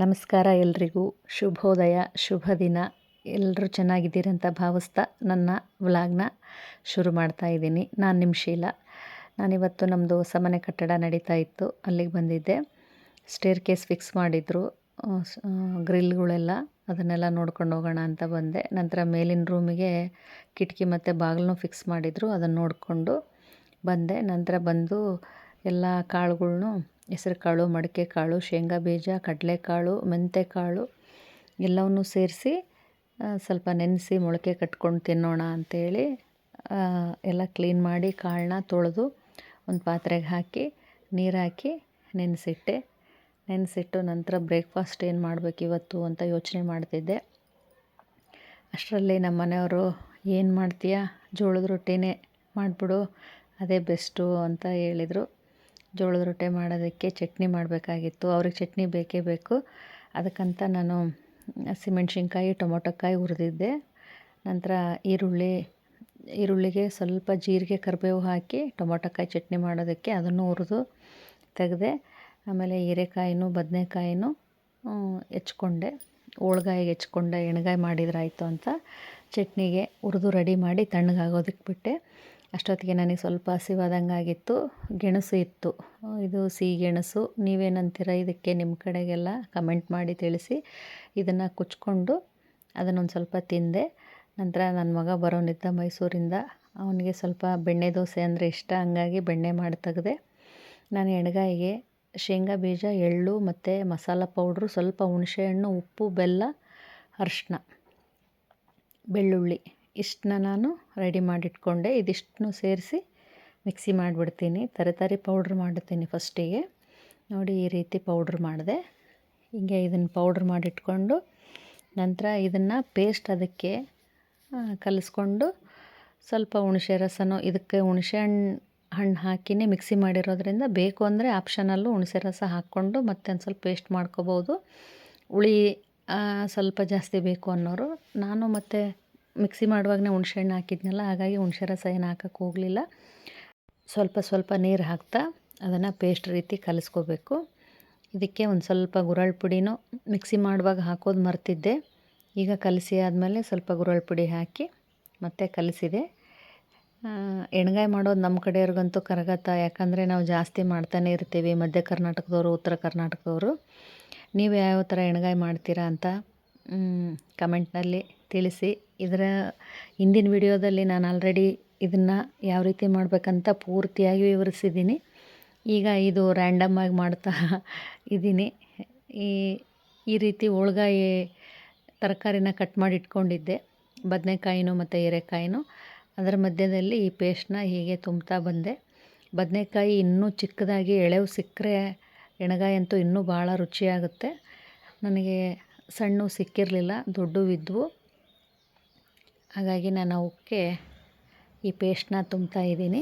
ನಮಸ್ಕಾರ ಎಲ್ರಿಗೂ ಶುಭೋದಯ ಶುಭ ದಿನ. ಎಲ್ಲರೂ ಚೆನ್ನಾಗಿದ್ದೀರಂತ ಭಾವಿಸ್ತಾ ನನ್ನ ವ್ಲಾಗ್ನ ಶುರು ಮಾಡ್ತಾ ಇದ್ದೀನಿ. ನಾನು ನಿಮ್ಮ ಶೀಲಾ. ನಾನಿವತ್ತು ನಮ್ಮದು ಹೊಸ ಮನೆ ಕಟ್ಟಡ ನಡೀತಾ ಇತ್ತು, ಅಲ್ಲಿಗೆ ಬಂದಿದ್ದೆ. ಸ್ಟೇರ್ ಕೇಸ್ ಫಿಕ್ಸ್ ಮಾಡಿದರು, ಗ್ರಿಲ್ಗಳೆಲ್ಲ, ಅದನ್ನೆಲ್ಲ ನೋಡ್ಕೊಂಡು ಹೋಗೋಣ ಅಂತ ಬಂದೆ. ನಂತರ ಮೇಲಿನ ರೂಮಿಗೆ ಕಿಟಕಿ ಮತ್ತು ಬಾಗಿಲನ್ನು ಫಿಕ್ಸ್ ಮಾಡಿದರು, ಅದನ್ನು ನೋಡಿಕೊಂಡು ಬಂದೆ. ನಂತರ ಬಂದು ಎಲ್ಲ ಕಾಳುಗಳ್ನು, ಹೆಸರು ಕಾಳು, ಮಡಿಕೆ ಕಾಳು, ಶೇಂಗಾ ಬೀಜ, ಕಡಲೆಕಾಳು, ಮೆಂತೆಕಾಳು ಎಲ್ಲವನ್ನೂ ಸೇರಿಸಿ ಸ್ವಲ್ಪ ನೆನೆಸಿ ಮೊಳಕೆ ಕಟ್ಕೊಂಡು ತಿನ್ನೋಣ ಅಂಥೇಳಿ ಎಲ್ಲ ಕ್ಲೀನ್ ಮಾಡಿ ಕಾಳನ್ನ ತೊಳೆದು ಒಂದು ಪಾತ್ರೆಗೆ ಹಾಕಿ ನೀರು ಹಾಕಿ ನೆನೆಸಿಟ್ಟು ನಂತರ ಬ್ರೇಕ್ಫಾಸ್ಟ್ ಏನು ಮಾಡಬೇಕು ಇವತ್ತು ಅಂತ ಯೋಚನೆ ಮಾಡ್ತಿದ್ದೆ. ಅಷ್ಟರಲ್ಲಿ ನಮ್ಮ ಮನೆಯವರು ಏನು ಮಾಡ್ತೀಯಾ, ಜೋಳದ ರೊಟ್ಟಿನೇ ಮಾಡಿಬಿಡು, ಅದೇ ಬೆಸ್ಟು ಅಂತ ಹೇಳಿದರು. ಜೋಳದ ರೊಟ್ಟೆ ಮಾಡೋದಕ್ಕೆ ಚಟ್ನಿ ಮಾಡಬೇಕಾಗಿತ್ತು. ಅವ್ರಿಗೆ ಚಟ್ನಿ ಬೇಕೇ ಬೇಕು. ಅದಕ್ಕಂತ ನಾನು ಹಸಿಮೆಣ್ಸಿನ್ಕಾಯಿ, ಟೊಮೊಟೊಕಾಯಿ ಹುರಿದಿದ್ದೆ. ನಂತರ ಈರುಳ್ಳಿಗೆ ಸ್ವಲ್ಪ ಜೀರಿಗೆ, ಕರಿಬೇವು ಹಾಕಿ ಟೊಮೊಟೊಕಾಯಿ ಚಟ್ನಿ ಮಾಡೋದಕ್ಕೆ ಅದನ್ನು ಹುರಿದು ತೆಗೆದೆ. ಆಮೇಲೆ ಹೀರೆಕಾಯಿನೂ ಬದನೆಕಾಯಿನೂ ಹೆಚ್ಕೊಂಡೆ, ಹೋಳ್ಗಾಯಿಗೆ ಹೆಚ್ಕೊಂಡೆ. ಎಣ್ಗಾಯಿ ಮಾಡಿದ್ರಾಯ್ತು ಅಂತ ಚಟ್ನಿಗೆ ಹುರಿದು ರೆಡಿ ಮಾಡಿ ತಣ್ಣಗಾಗೋದಕ್ಕೆ ಬಿಟ್ಟೆ. ಅಷ್ಟೊತ್ತಿಗೆ ನನಗೆ ಸ್ವಲ್ಪ ಹಸಿವಾದಂಗೆ ಆಗಿತ್ತು. ಗೆಣಸು ಇತ್ತು, ಇದು ಸಿಹಿಗೆಣಸು. ನೀವೇನಂತೀರ ಇದಕ್ಕೆ ನಿಮ್ಮ ಕಡೆಗೆಲ್ಲ ಕಮೆಂಟ್ ಮಾಡಿ ತಿಳಿಸಿ. ಇದನ್ನು ಕುಚ್ಕೊಂಡು ಅದನ್ನೊಂದು ಸ್ವಲ್ಪ ತಿಂದೆ. ನಂತರ ನನ್ನ ಮಗ ಬರೋನಿದ್ದ ಮೈಸೂರಿಂದ, ಅವನಿಗೆ ಸ್ವಲ್ಪ ಬೆಣ್ಣೆ ದೋಸೆ ಅಂದರೆ ಇಷ್ಟ, ಹಂಗಾಗಿ ಬೆಣ್ಣೆ ಮಾಡಿ ತೆಗೆದೆ. ನಾನು ಎಣ್ಗಾಯಿಗೆ ಶೇಂಗಾ ಬೀಜ, ಎಳ್ಳು ಮತ್ತು ಮಸಾಲ ಪೌಡ್ರು, ಸ್ವಲ್ಪ ಹುಣಸೆಹಣ್ಣು, ಉಪ್ಪು, ಬೆಲ್ಲ, ಅರಿಶಿನ, ಬೆಳ್ಳುಳ್ಳಿ ಇಷ್ಟನ್ನ ನಾನು ರೆಡಿ ಮಾಡಿಟ್ಕೊಂಡೆ. ಇದಿಷ್ಟನ್ನು ಸೇರಿಸಿ ಮಿಕ್ಸಿ ಮಾಡಿಬಿಡ್ತೀನಿ. ತರಕಾರಿ ಪೌಡ್ರ್ ಮಾಡುತ್ತೀನಿ ಫಸ್ಟಿಗೆ. ನೋಡಿ, ಈ ರೀತಿ ಪೌಡ್ರ್ ಮಾಡಿದೆ. ಹೀಗೆ ಇದನ್ನು ಪೌಡ್ರ್ ಮಾಡಿಟ್ಕೊಂಡು ನಂತರ ಇದನ್ನು ಪೇಸ್ಟ್ ಅದಕ್ಕೆ ಕಲಿಸ್ಕೊಂಡು ಸ್ವಲ್ಪ ಹುಣಸೆ ರಸನೂ, ಇದಕ್ಕೆ ಹುಣಸೆ ಹಣ್ಣು ಹಾಕಿನೇ ಮಿಕ್ಸಿ ಮಾಡಿರೋದ್ರಿಂದ ಬೇಕು ಅಂದರೆ ಆಪ್ಷನಲ್ಲು ಹುಣಸೆ ರಸ ಹಾಕ್ಕೊಂಡು ಮತ್ತೆ ಒಂದು ಸ್ವಲ್ಪ ಪೇಸ್ಟ್ ಮಾಡ್ಕೋಬೋದು. ಹುಳಿ ಸ್ವಲ್ಪ ಜಾಸ್ತಿ ಬೇಕು ಅನ್ನೋರು. ನಾನು ಮತ್ತು ಮಿಕ್ಸಿ ಮಾಡುವಾಗಲೇ ಹುಣಸೆ ಹಣ್ಣು ಹಾಕಿದ್ನಲ್ಲ, ಹಾಗಾಗಿ ಹುಣಸೆ ರಸ ಏನು ಹಾಕೋಕ್ಕೆ ಹೋಗಲಿಲ್ಲ. ಸ್ವಲ್ಪ ನೀರು ಹಾಕ್ತಾ ಅದನ್ನು ಪೇಸ್ಟ್ ರೀತಿ ಕಲಿಸ್ಕೋಬೇಕು. ಇದಕ್ಕೆ ಒಂದು ಸ್ವಲ್ಪ ಗುರಳ್ ಪುಡಿನೂ ಮಿಕ್ಸಿ ಮಾಡುವಾಗ ಹಾಕೋದು ಮರ್ತಿದ್ದೆ. ಈಗ ಕಲಸಿ ಆದಮೇಲೆ ಸ್ವಲ್ಪ ಗುರಳ್ ಪುಡಿ ಹಾಕಿ ಮತ್ತೆ ಕಲಿಸಿದೆ. ಎಣ್ಗಾಯಿ ಮಾಡೋದು ನಮ್ಮ ಕಡೆಯವ್ರಿಗಂತೂ ಕರಗತ್ತ, ಯಾಕಂದರೆ ನಾವು ಜಾಸ್ತಿ ಮಾಡ್ತಾನೆ ಇರ್ತೀವಿ, ಮಧ್ಯ ಕರ್ನಾಟಕದವರು, ಉತ್ತರ ಕರ್ನಾಟಕದವರು. ನೀವು ಯಾವ ಥರ ಎಣ್ಗಾಯಿ ಮಾಡ್ತೀರಾ ಅಂತ ಕಮೆಂಟ್ನಲ್ಲಿ ತಿಳಿಸಿ. ಇದರ ಹಿಂದಿನ ವಿಡಿಯೋದಲ್ಲಿ ನಾನು ಆಲ್ರೆಡಿ ಇದನ್ನು ಯಾವ ರೀತಿ ಮಾಡಬೇಕಂತ ಪೂರ್ತಿಯಾಗಿ ವಿವರಿಸಿದ್ದೀನಿ. ಈಗ ಇದು ರ್ಯಾಂಡಮ್ಮಾಗಿ ಮಾಡ್ತಾ ಇದ್ದೀನಿ. ಈ ರೀತಿ ಹೋಳ್ಗಾಯಿ ತರಕಾರಿನ ಕಟ್ ಮಾಡಿ ಇಟ್ಕೊಂಡಿದ್ದೆ, ಬದನೆಕಾಯಿನೂ ಮತ್ತು ಹೀರೆಕಾಯಿನೂ. ಅದರ ಮಧ್ಯದಲ್ಲಿ ಈ ಪೇಸ್ಟನ್ನ ಹೀಗೆ ತುಂಬ್ತಾ ಬಂದೆ. ಬದನೆಕಾಯಿ ಇನ್ನೂ ಚಿಕ್ಕದಾಗಿ ಎಳೆವು ಸಿಕ್ಕರೆ ಎಣ್ಗಾಯಿ ಅಂತೂ ಇನ್ನೂ ಭಾಳ ರುಚಿಯಾಗುತ್ತೆ. ನನಗೆ ಸಣ್ಣವು ಸಿಕ್ಕಿರಲಿಲ್ಲ, ದೊಡ್ಡವಿದ್ವು. ಹಾಗಾಗಿ ನಾನು ಅವಕ್ಕೆ ಈ ಪೇಸ್ಟನ್ನ ತುಂಬ್ತಾ ಇದ್ದೀನಿ.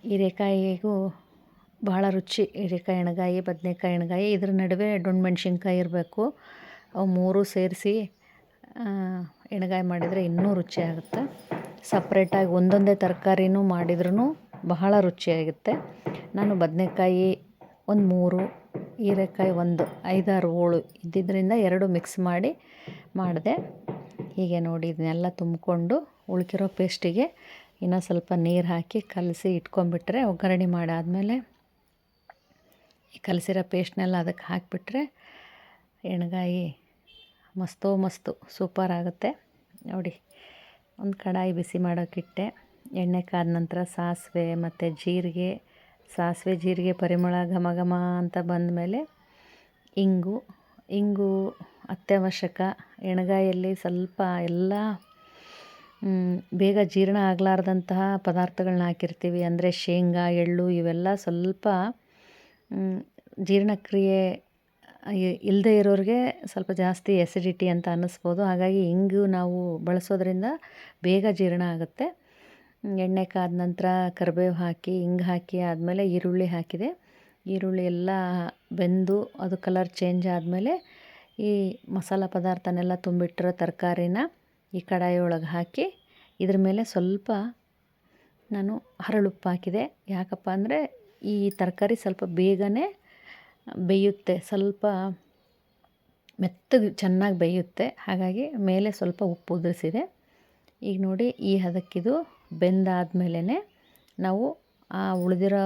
ಹೀರೆಕಾಯಿಗೂ ಭಾಳ ರುಚಿ, ಹೀರೆಕಾಯಿ ಎಣ್ಗಾಯಿ, ಬದನೆಕಾಯಿ ಎಣ್ಗಾಯಿ. ಇದ್ರ ನಡುವೆ ಡೊಣ್ಣ ಮೆಣಸಿನ್ಕಾಯಿ ಇರಬೇಕು. ಅವು ಮೂರೂ ಸೇರಿಸಿ ಎಣ್ಗಾಯಿ ಮಾಡಿದರೆ ಇನ್ನೂ ರುಚಿಯಾಗುತ್ತೆ. ಸಪ್ರೇಟಾಗಿ ಒಂದೊಂದೇ ತರಕಾರಿನೂ ಮಾಡಿದ್ರೂ ಬಹಳ ರುಚಿಯಾಗುತ್ತೆ. ನಾನು ಬದನೆಕಾಯಿ ಒಂದು 3, ಹೀರೆಕಾಯಿ ಒಂದು 5-6 ಹೋಳು ಇದ್ದಿದ್ದರಿಂದ 2 ಮಿಕ್ಸ್ ಮಾಡಿ ಮಾಡಿದೆ. ಹೀಗೆ ನೋಡಿ, ಇದನ್ನೆಲ್ಲ ತುಂಬಿಕೊಂಡು ಉಳ್ಕಿರೋ ಪೇಸ್ಟಿಗೆ ಇನ್ನೂ ಸ್ವಲ್ಪ ನೀರು ಹಾಕಿ ಕಲಸಿ ಇಟ್ಕೊಂಡ್ಬಿಟ್ರೆ, ಒಗ್ಗರಣೆ ಮಾಡಾದಮೇಲೆ ಈ ಕಲಸಿರೋ ಪೇಸ್ಟ್ನೆಲ್ಲ ಅದಕ್ಕೆ ಹಾಕಿಬಿಟ್ರೆ ಎಣ್ಗಾಯಿ ಮಸ್ತು ಸೂಪರ್ ಆಗುತ್ತೆ. ನೋಡಿ, ಒಂದು ಕಡಾಯಿ ಬಿಸಿ ಮಾಡೋಕ್ಕಿಟ್ಟೆ. ಎಣ್ಣೆ ಕಾದ ನಂತರ ಸಾಸಿವೆ ಮತ್ತು ಜೀರಿಗೆ ಪರಿಮಳ ಘಮ ಘಮ ಅಂತ ಬಂದಮೇಲೆ ಇಂಗು ಅತ್ಯವಶ್ಯಕ. ಎಣ್ಗಾಯಲ್ಲಿ ಸ್ವಲ್ಪ ಎಲ್ಲ ಬೇಗ ಜೀರ್ಣ ಆಗಲಾರ್ದಂತಹ ಪದಾರ್ಥಗಳನ್ನ ಹಾಕಿರ್ತೀವಿ. ಅಂದರೆ ಶೇಂಗಾ, ಎಳ್ಳು ಇವೆಲ್ಲ ಸ್ವಲ್ಪ ಜೀರ್ಣಕ್ರಿಯೆ ಇಲ್ಲದೆ ಇರೋರಿಗೆ ಸ್ವಲ್ಪ ಜಾಸ್ತಿ ಎಸಿಡಿಟಿ ಅಂತ ಅನ್ನಿಸ್ಬೋದು. ಹಾಗಾಗಿ ಇಂಗು ನಾವು ಬಳಸೋದ್ರಿಂದ ಬೇಗ ಜೀರ್ಣ ಆಗುತ್ತೆ. ಎಣ್ಣೆ ಕಾದ ನಂತರ ಕರಿಬೇವು ಹಾಕಿ, ಹಿಂಗೆ ಹಾಕಿ ಆದಮೇಲೆ ಈರುಳ್ಳಿ ಹಾಕಿದೆ. ಈರುಳ್ಳಿ ಎಲ್ಲ ಬೆಂದು ಅದು ಕಲರ್ ಚೇಂಜ್ ಆದಮೇಲೆ ಈ ಮಸಾಲ ಪದಾರ್ಥನೆಲ್ಲ ತುಂಬಿಟ್ಟಿರೋ ತರಕಾರಿನ ಈ ಕಡಾಯಿ ಒಳಗೆ ಹಾಕಿ ಇದ್ರ ಮೇಲೆ ಸ್ವಲ್ಪ ನಾನು ಹರಳುಪ್ಪು ಹಾಕಿದೆ. ಯಾಕಪ್ಪ ಅಂದರೆ ಈ ತರಕಾರಿ ಸ್ವಲ್ಪ ಬೇಗನೆ ಬೇಯುತ್ತೆ. ಸ್ವಲ್ಪ ಮೆತ್ತಗೆ ಚೆನ್ನಾಗಿ ಬೇಯುತ್ತೆ. ಹಾಗಾಗಿ ಮೇಲೆ ಸ್ವಲ್ಪ ಉಪ್ಪು ಉದುರಿಸಿದೆ. ಈಗ ನೋಡಿ ಈ ಹದಕ್ಕಿದು ಬೆಂದಾದ್ಮೇಲೆ ನಾವು ಆ ಉಳಿದಿರೋ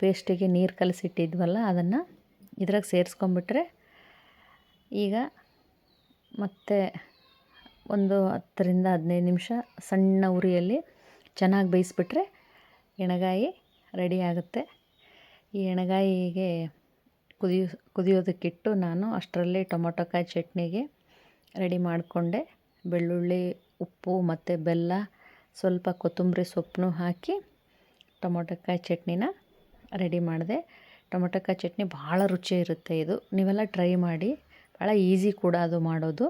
ಪೇಸ್ಟಿಗೆ ನೀರು ಕಲಸಿಟ್ಟಿದ್ವಲ್ಲ ಅದನ್ನು ಇದ್ರಾಗ ಸೇರಿಸ್ಕೊಂಬಿಟ್ರೆ ಈಗ ಮತ್ತೆ ಒಂದು 10ರಿಂದ 15 ನಿಮಿಷ ಸಣ್ಣ ಉರಿಯಲ್ಲಿ ಚೆನ್ನಾಗಿ ಬೇಯಿಸ್ಬಿಟ್ರೆ ಎಣ್ಗಾಯಿ ರೆಡಿ ಆಗುತ್ತೆ. ಈ ಎಣ್ಗಾಯಿಗೆ ಕುದಿಯೋದಕ್ಕಿಟ್ಟು ನಾನು ಅಷ್ಟರಲ್ಲಿ ಟೊಮೊಟೊ ಕಾಯಿ ಚಟ್ನಿಗೆ ರೆಡಿ ಮಾಡಿಕೊಂಡೆ. ಬೆಳ್ಳುಳ್ಳಿ, ಉಪ್ಪು ಮತ್ತು ಬೆಲ್ಲ, ಸ್ವಲ್ಪ ಕೊತ್ತಂಬರಿ ಸೊಪ್ಪನ್ನು ಹಾಕಿ ಟೊಮೊಟೊ ಕಾಯಿ ಚಟ್ನಿನ ರೆಡಿ ಮಾಡಿದೆ. ಟೊಮೊಟೊ ಕಾಯಿ ಚಟ್ನಿ ಭಾಳ ರುಚಿ ಇರುತ್ತೆ. ಇದು ನೀವೆಲ್ಲ ಟ್ರೈ ಮಾಡಿ, ಭಾಳ ಈಸಿ ಕೂಡ ಅದು ಮಾಡೋದು.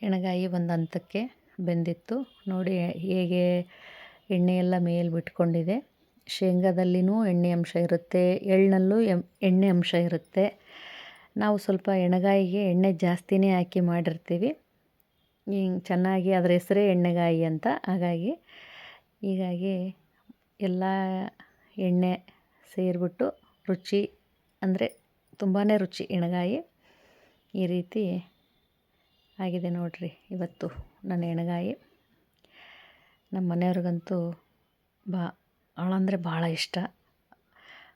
ಎಣ್ಗಾಯಿ ಒಂದು ಹಂತಕ್ಕೆ ಬೆಂದಿತ್ತು ನೋಡಿ ಹೇಗೆ ಎಣ್ಣೆ ಎಲ್ಲ ಮೇಲೆ ಬಿಟ್ಕೊಂಡಿದೆ. ಶೇಂಗಾದಲ್ಲಿನೂ ಎಣ್ಣೆ ಅಂಶ ಇರುತ್ತೆ, ಎಳ್ಳನಲ್ಲೂ ಎಣ್ಣೆ ಅಂಶ ಇರುತ್ತೆ. ನಾವು ಸ್ವಲ್ಪ ಎಣ್ಗಾಯಿಗೆ ಎಣ್ಣೆ ಜಾಸ್ತಿನೇ ಹಾಕಿ ಮಾಡಿರ್ತೀವಿ. ಹಿಂಗೆ ಚೆನ್ನಾಗಿ ಅದರ ಹೆಸರೇ ಎಣ್ಣೆಗಾಯಿ ಅಂತ. ಹೀಗಾಗಿ ಎಲ್ಲ ಎಣ್ಣೆ ಸೇರಿಬಿಟ್ಟು ರುಚಿ ಅಂದರೆ ತುಂಬಾ ರುಚಿ ಎಣ್ಗಾಯಿ. ಈ ರೀತಿ ಆಗಿದೆ ನೋಡಿರಿ ಇವತ್ತು ನನ್ನ ಎಣ್ಗಾಯಿ. ನಮ್ಮ ಮನೆಯವ್ರಿಗಂತೂ ಭಾಳ ಅಂದರೆ ಭಾಳ ಇಷ್ಟ.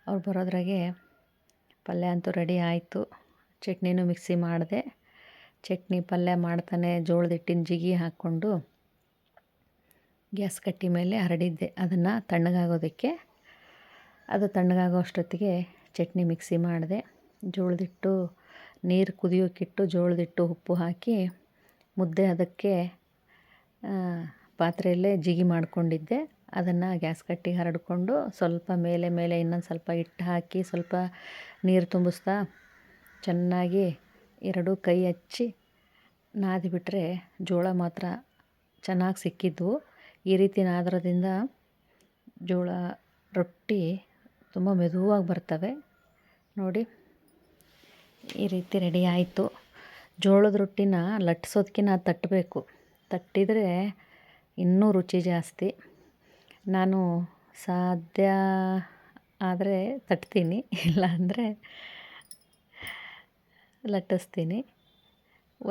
ಅವ್ರು ಬರೋದ್ರಾಗೆ ಪಲ್ಯ ಅಂತೂ ರೆಡಿ ಆಯಿತು. ಚಟ್ನಿನೂ ಮಿಕ್ಸಿ ಮಾಡಿದೆ. ಚಟ್ನಿ ಪಲ್ಯ ಮಾಡ್ತಾನೆ ಜೋಳದ ಹಿಟ್ಟಿನ ಜಿಗಿ ಹಾಕ್ಕೊಂಡು ಗ್ಯಾಸ್ ಕಟ್ಟಿ ಮೇಲೆ ಹರಡಿದ್ದೆ ಅದನ್ನು ತಣ್ಣಗಾಗೋದಕ್ಕೆ. ಅದು ತಣ್ಣಗಾಗೋ ಅಷ್ಟೊತ್ತಿಗೆ ಚಟ್ನಿ ಮಿಕ್ಸಿ ಮಾಡಿದೆ. ಜೋಳದ ಹಿಟ್ಟು ನೀರು ಕುದಿಯೋಕ್ಕಿಟ್ಟು ಜೋಳದ ಹಿಟ್ಟು ಉಪ್ಪು ಹಾಕಿ ಮುದ್ದೆ ಅದಕ್ಕೆ ಪಾತ್ರೆಯಲ್ಲೇ ಜಿಗಿ ಮಾಡ್ಕೊಂಡಿದ್ದೆ. ಅದನ್ನು ಗ್ಯಾಸ್ ಕಟ್ಟಿಗೆ ಹರಡಿಕೊಂಡು ಸ್ವಲ್ಪ ಮೇಲೆ ಇನ್ನೊಂದು ಸ್ವಲ್ಪ ಹಿಟ್ಟು ಹಾಕಿ ಸ್ವಲ್ಪ ನೀರು ತುಂಬಿಸ್ತಾ ಚೆನ್ನಾಗಿ ಎರಡೂ ಕೈ ಹಚ್ಚಿ ನಾದಿಬಿಟ್ರೆ ಜೋಳ ಮಾತ್ರ ಚೆನ್ನಾಗಿ ಸಿಕ್ಕಿದ್ವು. ಈ ರೀತಿ ನಾದೋದ್ರಿಂದ ಜೋಳ ರೊಟ್ಟಿ ತುಂಬ ಮೆದುವಾಗಿ ಬರ್ತವೆ ನೋಡಿ. ಈ ರೀತಿ ರೆಡಿ ಆಯಿತು. ಜೋಳದ ರೊಟ್ಟಿನ ಲಟ್ಟಿಸೋದಕ್ಕಿಂತ ತಟ್ಟಬೇಕು. ತಟ್ಟಿದರೆ ಇನ್ನೂ ರುಚಿ ಜಾಸ್ತಿ. ನಾನು ಸಾಧ್ಯ ಆದರೆ ತಟ್ತೀನಿ, ಇಲ್ಲ ಅಂದರೆ ಲಟ್ಟಿಸ್ತೀನಿ.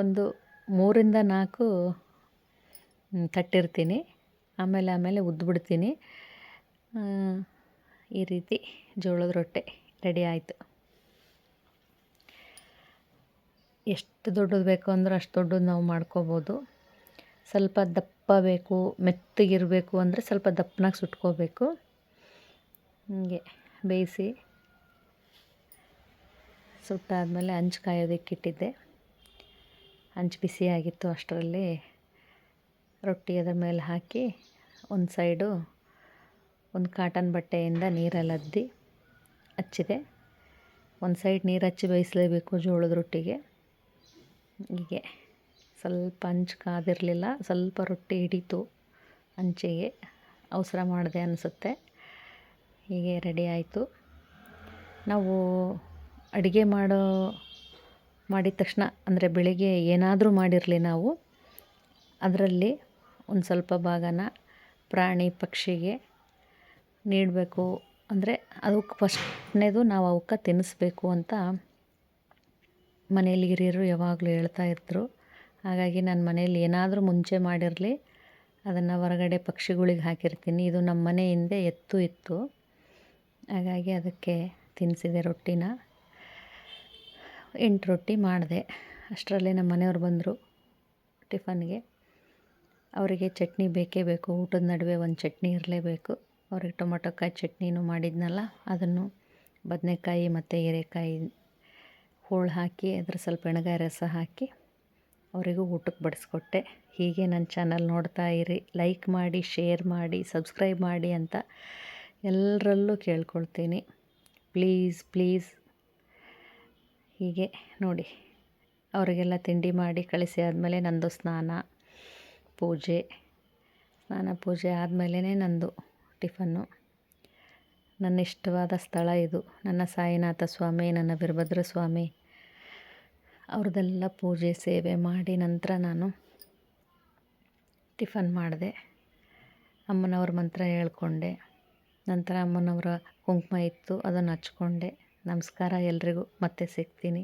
ಒಂದು 3ರಿಂದ 4 ತಟ್ಟಿರ್ತೀನಿ, ಆಮೇಲೆ ಉದ್ಬಿಡ್ತೀನಿ. ಈ ರೀತಿ ಜೋಳದ ರೊಟ್ಟಿ ರೆಡಿ ಆಯಿತು. ಎಷ್ಟು ದೊಡ್ಡದು ಬೇಕು ಅಂದ್ರೆ ಅಷ್ಟು ದೊಡ್ಡದು ನಾವು ಮಾಡ್ಕೋಬೋದು. ಸ್ವಲ್ಪ ದಪ್ಪ ಬೇಕು, ಮೆತ್ತಗಿರಬೇಕು ಅಂದರೆ ಸ್ವಲ್ಪ ದಪ್ಪನಾಗಿ ಸುಟ್ಕೋಬೇಕು. ಹೀಗೆ ಬೇಯಿಸಿ ಸುಟ್ಟಾದಮೇಲೆ ಹಂಚು ಕಾಯೋದಕ್ಕಿಟ್ಟಿದ್ದೆ. ಹಂಚು ಬಿಸಿಯಾಗಿತ್ತು. ಅಷ್ಟರಲ್ಲಿ ರೊಟ್ಟಿ ಅದರ ಮೇಲೆ ಹಾಕಿ ಒಂದು ಸೈಡು ಒಂದು ಕಾಟನ್ ಬಟ್ಟೆಯಿಂದ ನೀರಲ್ಲಿ ಅದ್ದಿ ಹಚ್ಚಿದೆ. ಒಂದು ಸೈಡ್ ನೀರು ಹಚ್ಚಿ ಬೇಯಿಸಲೇಬೇಕು ಜೋಳದ ರೊಟ್ಟಿಗೆ. ಹೀಗೆ ಸ್ವಲ್ಪ ಹಂಚು ಕಾದಿರಲಿಲ್ಲ, ಸ್ವಲ್ಪ ರೊಟ್ಟಿ ಹಿಡಿತು ಹಂಚಿಗೆ, ಅವಸರ ಮಾಡಿದೆ ಅನಿಸುತ್ತೆ. ಹೀಗೆ ರೆಡಿ ಆಯಿತು. ನಾವು ಅಡುಗೆ ಮಾಡಿದ ತಕ್ಷಣ ಅಂದರೆ ಬೆಳಿಗ್ಗೆ ಏನಾದರೂ ಮಾಡಿರಲಿ ನಾವು ಅದರಲ್ಲಿ ಒಂದು ಸ್ವಲ್ಪ ಭಾಗನ ಪ್ರಾಣಿ ಪಕ್ಷಿಗೆ ನೀಡಬೇಕು. ಅಂದರೆ ಅದಕ್ಕೆ ಫಸ್ಟ್ನೇದು ನಾವು ಅವಕ್ಕೆ ತಿನ್ನಿಸ್ಬೇಕು ಅಂತ ಮನೇಲಿ ಹಿರಿಯರು ಯಾವಾಗಲೂ ಹೇಳ್ತಾಯಿದ್ರು. ಹಾಗಾಗಿ ನಾನು ಮನೇಲಿ ಏನಾದರೂ ಮುಂಚೆ ಮಾಡಿರಲಿ ಅದನ್ನು ಹೊರಗಡೆ ಪಕ್ಷಿಗಳಿಗೆ ಹಾಕಿರ್ತೀನಿ. ಇದು ನಮ್ಮ ಮನೆ ಹಿಂದೆ ಎತ್ತು ಇತ್ತು, ಹಾಗಾಗಿ ಅದಕ್ಕೆ ತಿನ್ನಿಸಿದೆ ರೊಟ್ಟಿನ. 8 ರೊಟ್ಟಿ ಮಾಡಿದೆ. ಅಷ್ಟರಲ್ಲೇ ನಮ್ಮ ಮನೆಯವ್ರು ಬಂದರು ಟಿಫನ್ಗೆ. ಅವರಿಗೆ ಚಟ್ನಿ ಬೇಕೇ ಬೇಕು, ಊಟದ ನಡುವೆ ಒಂದು ಚಟ್ನಿ ಇರಲೇಬೇಕು. ಅವ್ರಿಗೆ ಟೊಮೊಟೊ ಕಾಯಿ ಚಟ್ನಿನೂ ಮಾಡಿದ್ನಲ್ಲ, ಅದನ್ನು ಬದನೆಕಾಯಿ ಮತ್ತು ಹೀರೆಕಾಯಿ ಹೋಳು ಹಾಕಿ ಅದ್ರ ಸ್ವಲ್ಪ ಎಣ್ಗಾಯಿ ರಸ ಹಾಕಿ ಅವರಿಗೂ ಊಟಕ್ಕೆ ಬಡಿಸ್ಕೊಟ್ಟೆ. ಹೀಗೆ ನನ್ನ ಚಾನಲ್ ನೋಡ್ತಾ ಇರಿ, ಲೈಕ್ ಮಾಡಿ, ಶೇರ್ ಮಾಡಿ, ಸಬ್ಸ್ಕ್ರೈಬ್ ಮಾಡಿ ಅಂತ ಎಲ್ಲರಲ್ಲೂ ಕೇಳ್ಕೊಳ್ತೀನಿ. ಪ್ಲೀಸ್ ಹೀಗೆ ನೋಡಿ. ಅವರಿಗೆಲ್ಲ ತಿಂಡಿ ಮಾಡಿ ಕಳಿಸಿ ಆದಮೇಲೆ ನಂದು ಸ್ನಾನ ಪೂಜೆ ಆದಮೇಲೆ ನಂದು ಟಿಫನ್ನು. ನನ್ನ ಇಷ್ಟವಾದ ಸ್ಥಳ ಇದು. ನನ್ನ ಸಾಯಿನಾಥ ಸ್ವಾಮಿ, ನನ್ನ ವೀರಭದ್ರ ಸ್ವಾಮಿ ಅವ್ರದ್ದೆಲ್ಲ ಪೂಜೆ ಸೇವೆ ಮಾಡಿ ನಂತರ ನಾನು ಟಿಫನ್ ಮಾಡಿದೆ. ಅಮ್ಮನವ್ರ ಮಂತ್ರ ಹೇಳ್ಕೊಂಡೆ. ನಂತರ ಅಮ್ಮನವರ ಕುಂಕುಮ ಇತ್ತು, ಅದನ್ನು ಹಚ್ಕೊಂಡೆ. ನಮಸ್ಕಾರ ಎಲ್ರಿಗೂ, ಮತ್ತೆ ಸಿಗ್ತೀನಿ.